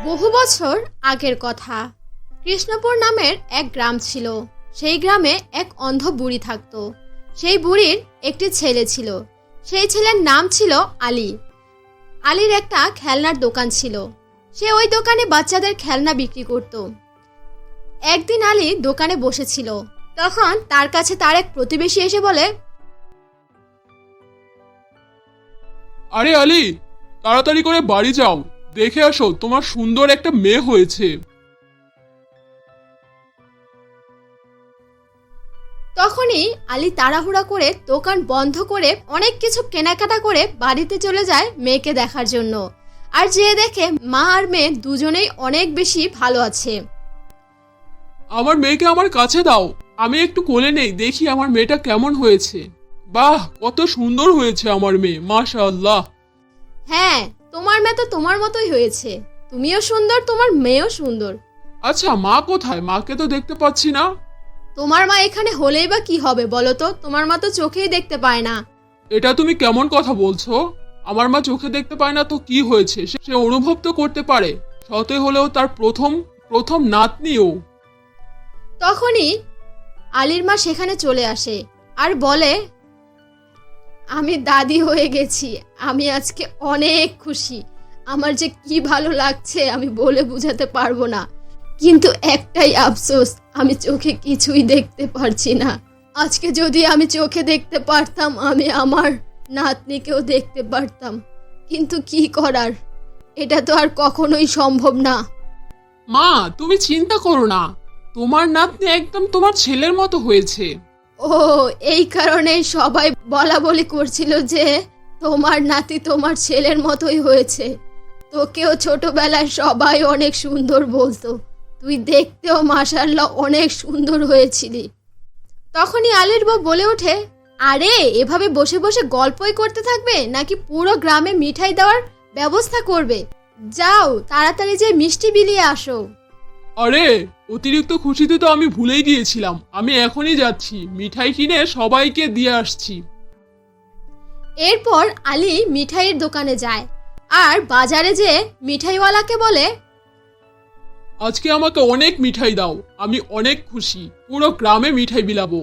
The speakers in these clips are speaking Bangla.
বহু বছর আগের কথা। কৃষ্ণপুর নামের এক গ্রাম ছিল। সেই গ্রামে এক অন্ধ বুড়ি থাকতো। সেই বুড়ির একটি ছেলে ছিল। সেই ছেলের নাম ছিল আলী। আলীর একটা খেলনার দোকান ছিল। সে ওই দোকানে বাচ্চাদের খেলনা বিক্রি করত। একদিন আলী দোকানে বসেছিল। তখন তার কাছে তার এক প্রতিবেশী এসে বলে, আরে আলী, তাড়াতাড়ি করে বাড়ি যাও, দেখে আসো তোমার সুন্দর একটা মেয়ে হয়েছে। তখনই আলী তাড়াহুড়া করে দোকান বন্ধ করে অনেক কিছু কেনাকাটা করে বাড়িতে চলে যায় মেয়েকে দেখার জন্য। আর যেয়ে দেখে মা আর মেয়ে দুজনেই অনেক বেশি ভালো আছে। আমার মেয়েকে আমার কাছে দাও, আমি একটু কোলে নেই, দেখি আমার মেয়েটা কেমন হয়েছে। বাহ, কত সুন্দর হয়েছে আমার মেয়ে, মাশাআল্লাহ। হ্যাঁ, তোমার মেয়ে তো তোমার মতোই হয়েছে। তুমিও সুন্দর, তোমার মেয়েও সুন্দর। আচ্ছা, মা কোথায়? মাকে তো দেখতে পাচ্ছি না। তোমার মা এখানে হলেই বা কি হবে বলো তো? তোমার মা তো চোখেই দেখতে পায় না। এটা তুমি কেমন কথা বলছো? আমার মা চোখে দেখতে পায় না তো কি হয়েছে, সে অনুভব তো করতে পারে। শতে হলেও তার প্রথম প্রথম নাতনিও। তখনই আলীর মা সেখানে চলে আসে আর বলে, আমি দাদি হয়ে গেছি। আমি আজকে অনেক খুশি। আমার যে কি ভালো লাগছে আমি বলে বোঝাতে পারবো না। কিন্তু একটাই আফসোস, আমি চোখে কিছুই দেখতে পারছি না। আজকে যদি আমি চোখে দেখতে পারতাম, আমি আমার নাতনিকেও দেখতে পারতাম। কিন্তু কি করার, এটা তো আর কখনোই সম্ভব না। মা, তুমি চিন্তা করো না, তোমার নাতনি একদম তোমার ছেলের মতো হয়েছে। ও, এই কারণেই সবাই বলা বলি করছিল যে তোমার নাতি তোমার ছেলের মতোই হয়েছে। তোকেও ছোটবেলায় সবাই অনেক সুন্দর বলতো। তুই দেখতেও মাশাআল্লাহ অনেক সুন্দর হয়েছিলি। তখনই আলীর বউ বলে ওঠে, আরে এভাবে বসে বসে গল্পই করতে থাকবে নাকি পুরো গ্রামে মিঠাই দেওয়ার ব্যবস্থা করবে? যাও তাড়াতাড়ি যে মিষ্টি বিলিয়ে আসো। আরে, অতিরিক্ত খুশিতে তো আমি ভুলেই গিয়েছিলাম। আমি এখনই যাচ্ছি, মিঠাই কিনে সবাইকে দিয়ে আসছি। এরপর আলী মিঠাইয়ের দোকানে যায় আর বাজারে যেয়ে মিঠাইওয়ালাকে বলে, আজকে আমাকে অনেক মিঠাই দাও, আমি অনেক খুশি, পুরো গ্রামে মিঠাই বিলাবো।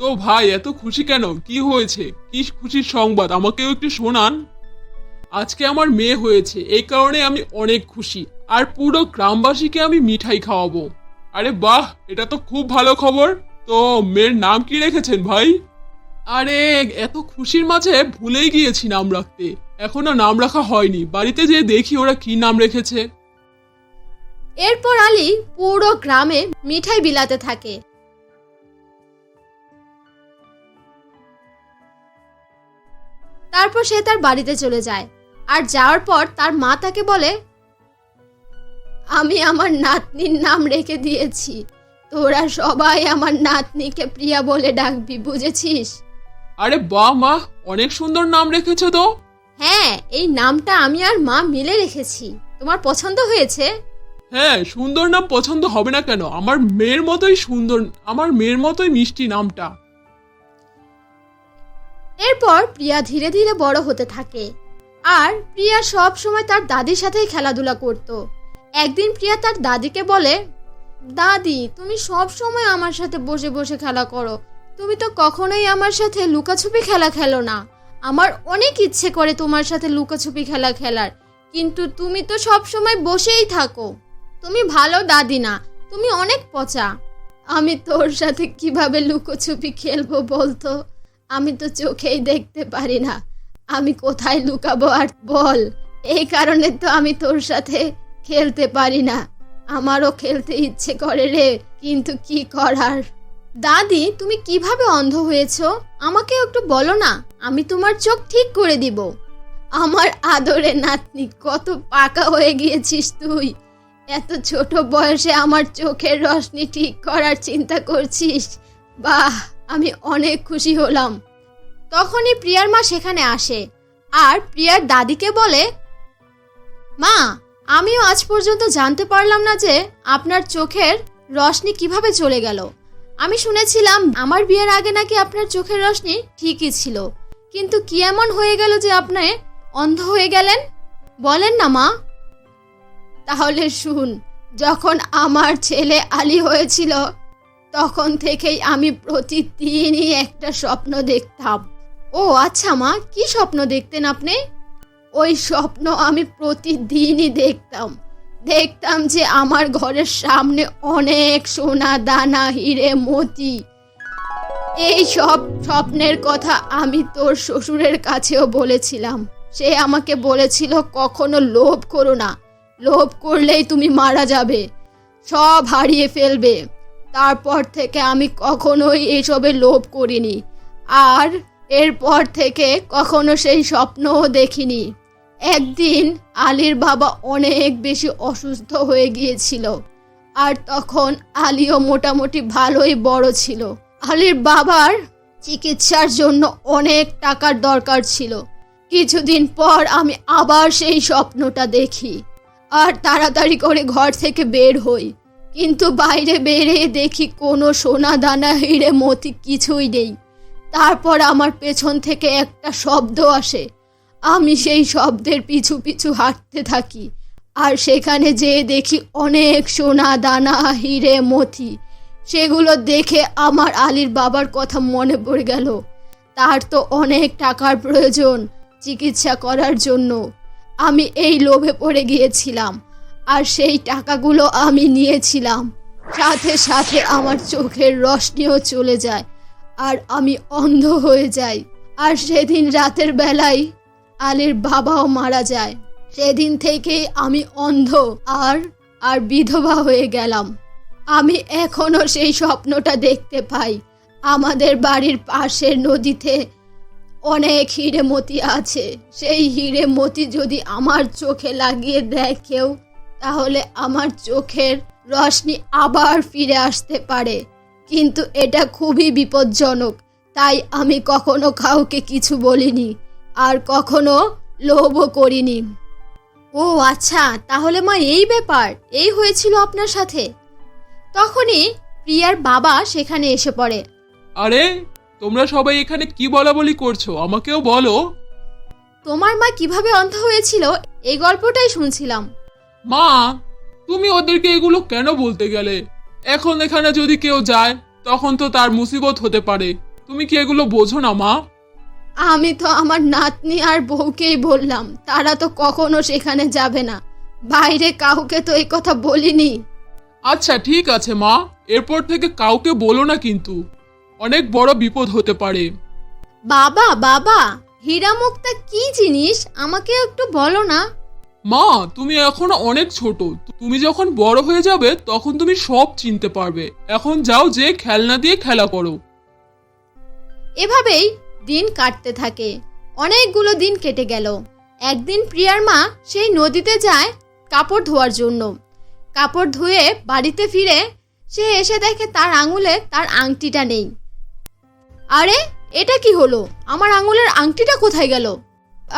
তো ভাই, এত খুশি কেন? কি হয়েছে? কি খুশির সংবাদ আমাকেও একটু শোনান। আজকে আমার মেয়ে হয়েছে, এই কারণে আমি অনেক খুশি, আর পুরো গ্রামবাসীকে আমি মিঠাই খাওয়াবো। আরে বাহ, এটা তো খুব ভালো খবর। তো মেয়ের নাম কি রেখেছেন ভাই? আরে, এত খুশির মাঝে ভুলেই গিয়েছি নাম রাখতে। এখনো নাম রাখা হয়নি, বাড়িতে যেয়ে দেখি ওরা কি নাম রেখেছে। এরপর আলী পুরো গ্রামে মিঠাই বিলাতে থাকে। তারপর সে তার বাড়িতে চলে যায়। আর যাওয়ার পর তার মা তাকে বলে, আমি আমার নাতনির নাম রেখে দিয়েছি। তোরা সবাই আমার নাতনিকে প্রিয়া বলে ডাকবি, বুঝেছিস? আরে বাহ মা, অনেক সুন্দর নাম রেখেছো তো। হ্যাঁ, এই নামটা আমি আর মা মিলে রেখেছি। তোমার পছন্দ হয়েছে? হ্যাঁ, সুন্দর নাম পছন্দ হবে না কেন? আমার মেয়ের মতোই সুন্দর, আমার মেয়ের মতোই মিষ্টি নামটা। এরপর প্রিয়া ধীরে ধীরে বড় হতে থাকে। আর প্রিয়া সব সময় তার দাদির সাথেই খেলাধুলা করত। একদিন প্রিয়া তার দাদিকে বলে, দাদি, তুমি সব সময় আমার সাথে বসে বসে খেলা করো। তুমি তো কখনোই আমার সাথে লুকাছুপি খেলা খেলো না। আমার অনেক ইচ্ছে করে তোমার সাথে লুকাছুপি খেলা খেলার, কিন্তু তুমি তো সব সময় বসেই থাকো। তুমি ভালো দাদি না, তুমি অনেক পচা। আমি তোর সাথে কিভাবে লুকোছুপি খেলবো বলতো? আমি তো চোখেই দেখতে পারি না। আমি কোথায় লুকাবো আর বল? এই কারণে তো আমি তোর সাথে খেলতে পারি না। আমারও খেলতে ইচ্ছে করে রে, কিন্তু কি করার। দাদি, তুমি কিভাবে অন্ধ হয়েছো আমাকে একটু বলো না, আমি তোমার চোখ ঠিক করে দিব। আমার আদরে নাতনি, কত পাকা হয়ে গিয়েছিস তুই। এত ছোট বয়সে আমার চোখের রশ্মি ঠিক করার চিন্তা করছিস। বাহ, আমি অনেক খুশি হলাম। তখনই প্রিয়ার মা সেখানে আসে আর প্রিয়ার দাদিকে বলে, মা, আমিও আজ পর্যন্ত জানতে পারলাম না যে আপনার চোখের রশ্মি কিভাবে চলে গেল। আমি শুনেছিলাম আমার বিয়ের আগে নাকি আপনার চোখের রশ্মি ঠিকই ছিল, কিন্তু কি এমন হয়ে গেল যে আপনি অন্ধ হয়ে গেলেন? বলেন না মা। তাহলে শুন, যখন আমার ছেলে আলী হয়েছিল তখন থেকেই আমি প্রতিদিনই একটা স্বপ্ন দেখতাম। ও আচ্ছা মা, কি স্বপ্ন দেখতেন আপনি? ওই স্বপ্ন আমি প্রতিদিনই দেখতাম। দেখতাম যে আমার ঘরের সামনে অনেক সোনা দানা হিরে মতি। এই সব স্বপ্নের কথা আমি তোর শ্বশুরের কাছেও বলেছিলাম। সে আমাকে বলেছিল কখনো লোভ করো না, লোভ করলেই তুমি মারা যাবে, সব হারিয়ে ফেলবে। তারপর থেকে আমি কখনোই এসবে লোভ করিনি, আর এরপর থেকে কখনো সেই স্বপ্নও দেখিনি। একদিন আলীর বাবা অনেক বেশি অসুস্থ হয়ে গিয়েছিল, আর তখন আলীও মোটামুটি ভালোই বড় ছিল। আলীর বাবার চিকিৎসার জন্য অনেক টাকার দরকার ছিল। কিছুদিন পর আমি আবার সেই স্বপ্নটা দেখি, আর তাড়াতাড়ি করে ঘর থেকে বের হই। কিন্তু বাইরে বেরিয়ে দেখি কোনো সোনা দানা হিরে মতি কিছুই নেই। তারপর আমার পেছন থেকে একটা শব্দ আসে। আমি সেই শব্দের পিছু পিছু হাঁটতে থাকি, আর সেখানে যেয়ে দেখি অনেক সোনা দানা হিরে মতি। সেগুলো দেখে আমার আলীর বাবার কথা মনে পড়ে গেল। তার তো অনেক টাকার প্রয়োজন চিকিৎসা করার জন্য। আমি এই লোভে পড়ে গিয়েছিলাম, আর সেই টাকাগুলো আমি নিয়েছিলাম। সাথে সাথে আমার চোখের রশ্মিও চলে যায়, আর আমি অন্ধ হয়ে যাই। আর সেদিন রাতের বেলায় আলীর বাবাও মারা যায়। সেদিন থেকেই আমি অন্ধ আর বিধবা হয়ে গেলাম। আমি এখনো সেই স্বপ্নটা দেখতে পাই। আমাদের বাড়ির পাশের নদীতে অনেক হিরে মতি আছে। সেই হিরে মতি যদি আমার চোখে লাগিয়ে দেয় কেউ, তাহলে আমার চোখের রশ্মি আবার ফিরে আসতে পারে। কিন্তু এটা খুবই বিপজ্জনক, তাই আমি কখনো কাউকে কিছু বলিনি, আর কখনো লোভও করিনি। ও আচ্ছা, তাহলে মা এই ব্যাপার, এই হয়েছিল আপনার সাথে। তখনই প্রিয়ার বাবা সেখানে এসে পড়ে। আরে তোমরা সবাই এখানে কি বলাবলি করছো, আমাকেও বলো। তোমার মা কিভাবে অন্ধ হয়েছিল এই গল্পটাই শুনছিলাম। মা, তুমি ওদেরকে এগুলো কেন বলতে গেলে? এখন এখানে যদি কেউ যায় তখন তো তার মুসিবত হতে পারে। তুমি কি এগুলো বোঝো না মা? আমি তো আমার নাতনি আর বউকেই বললাম, তারা তো কখনো সেখানে যাবে না। বাইরে কাউকে তো এই কথা বলিনি। আচ্ছা ঠিক আছে মা, এরপর থেকে কাউকে বলো না, কিন্তু অনেক বড় বিপদ হতে পারে। বাবা বাবা, হীরা মুক্তা কি জিনিস আমাকে একটু বলো না। মা, তুমি এখনো অনেক ছোট, তুমি যখন বড় হয়ে যাবে তখন তুমি সব চিনতে পারবে। এখন যাও, যে খেলনা দিয়ে খেলা করো। এভাবেই দিন কাটতে থাকে। অনেকগুলো দিন কেটে গেল। একদিন প্রিয়ার মা সেই নদীতে যায় কাপড় ধোয়ার জন্য। কাপড় ধুয়ে বাড়িতে ফিরে সে এসে দেখে তার আঙুলে তার আংটিটা নেই। আরে এটা কি হলো, আমার আঙুলের আংটিটা কোথায় গেল?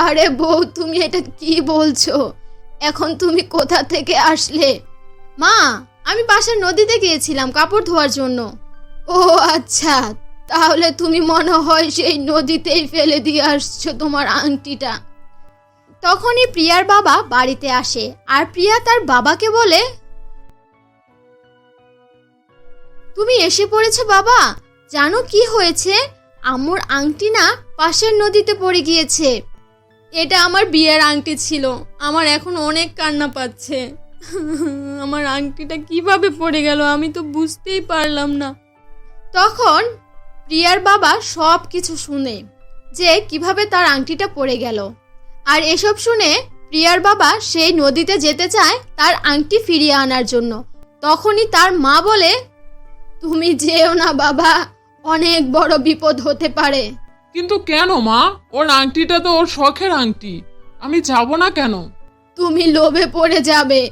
আরে বউ, তুমি এটা কি বলছো? এখন তুমি কোথা থেকে আসলে? মা, আমি পাশের নদীতে গিয়েছিলাম কাপড় ধোয়ার জন্য। ও আচ্ছা, তাহলে তুমি মনে হয় সেই নদীতেই ফেলে দিয়ে আসছো তোমার আংটিটা। তখনই প্রিয়ার বাবা বাড়িতে আসে, আর প্রিয়া তার বাবাকে বলে, তুমি এসে পড়েছো বাবা, জানো কি হয়েছে? আম্মুর আংটি না পাশের নদীতে পড়ে গিয়েছে। এটা আমার বিয়ের আংটি ছিল, আমার এখন অনেক কান্না পাচ্ছে। আমার আংটিটা কিভাবে পড়ে গেল আমি তো বুঝতেই পারলাম না। তখন প্রিয়ার বাবা সব কিছু শুনে যে কিভাবে তার আংটিটা পড়ে গেল, আর এসব শুনে প্রিয়ার বাবা সেই নদীতে যেতে চায় তার আংটি ফিরিয়ে আনার জন্য। তখনই তার মা বলে, তুমি যেও না বাবা, অনেক বড় বিপদ হতে পারে। কিন্তু কেন মা? ওর আংটিটা তো ওর শখের আংটি, আমি যাব না কেন? তুমি লোভে পড়ে যাবে,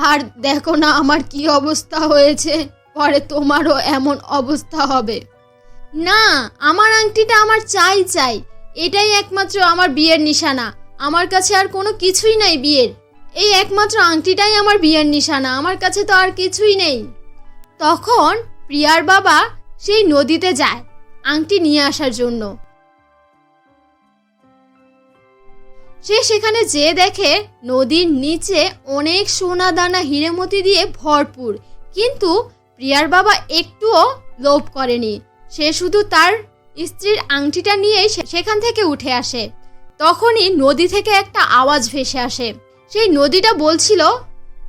আর দেখো না আমার কি অবস্থা হয়েছে, পরে তোমারও এমন অবস্থা হবে। না, আমার আংটিটা আমার চাই চাই, এটাই একমাত্র আমার বিয়ের নিশানা। আমার কাছে আর কোনো কিছুই নাই বিয়ের, এই একমাত্র আংটিটাই আমার বিয়ের নিশানা, আমার কাছে তো আর কিছুই নেই। তখন প্রিয়ার বাবা সেই নদীতে যায় আংটি নিয়ে আসার জন্য। সে সেখানে যেয়ে দেখে নদীর নিচে অনেক সোনা দানা হিরেমতি দিয়ে ভরপুর, কিন্তু প্রিয়ার বাবা একটুও লোভ করেনি। সে শুধু তার স্ত্রীর আংটিটা নিয়েই সেখান থেকে উঠে আসে। তখনই নদী থেকে একটা আওয়াজ ভেসে আসে। সেই নদীটা বলছিল,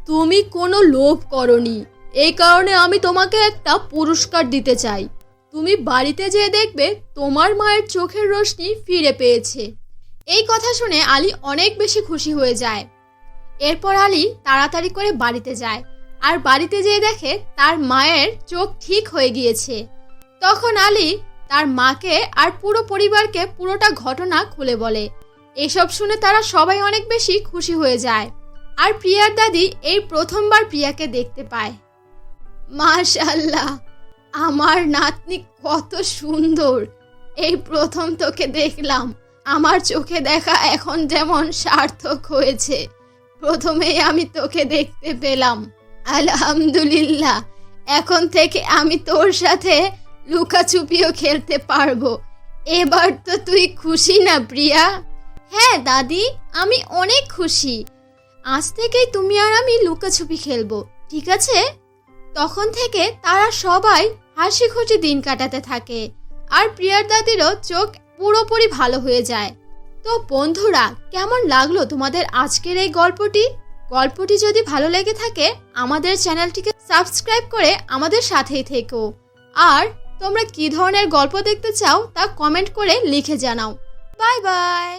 তুমি কোনো লোভ করনি, এই কারণে আমি তোমাকে একটা পুরস্কার দিতে চাই। তুমি বাড়িতে যেয়ে দেখবে তোমার মায়ের চোখের রোশনি ফিরে পেয়েছে। এই কথা শুনে আলী অনেক বেশি খুশি হয়ে যায়। এরপর আলী তাড়াতাড়ি করে বাড়িতে যায়, আর বাড়িতে যেয়ে দেখে তার মায়ের চোখ ঠিক হয়ে গিয়েছে। তখন আলী তার মাকে আর পুরো পরিবারকে পুরোটা ঘটনা খুলে বলে। এসব শুনে তারা সবাই অনেক বেশি খুশি হয়ে যায়। আর প্রিয়ার দাদি এই প্রথমবার প্রিয়াকে দেখতে পায়। মাশাআল্লাহ, আমার নাতনি কত সুন্দর, এই প্রথম তোকে দেখলাম। আমার চোখে দেখা এখন যেমন সার্থক হয়েছে, প্রথমেই আমি তোকে দেখতে পেলাম। আলহামদুলিল্লাহ, এখন থেকে আমি তোর সাথে লুকাচুপিও খেলতে পারবো। এবার তো তুই খুশি না প্রিয়া? হ্যাঁ দাদি, আমি অনেক খুশি। আজ থেকেই তুমি আর আমি লুকাছুপি খেলবো, ঠিক আছে? তখন থেকে তারা সবাই হাসি খুশি দিন কাটাতে থাকে, আর প্রিয়ার দাদিরও চোখ পুরোপুরি ভালো হয়ে যায়। তো বন্ধুরা, কেমন লাগলো তোমাদের আজকের এই গল্পটি যদি ভালো লেগে থাকে আমাদের চ্যানেলটিকে সাবস্ক্রাইব করে আমাদের সাথেই থেকো। আর তোমরা কি ধরনের গল্প দেখতে চাও তা কমেন্ট করে লিখে জানাও। Bye bye.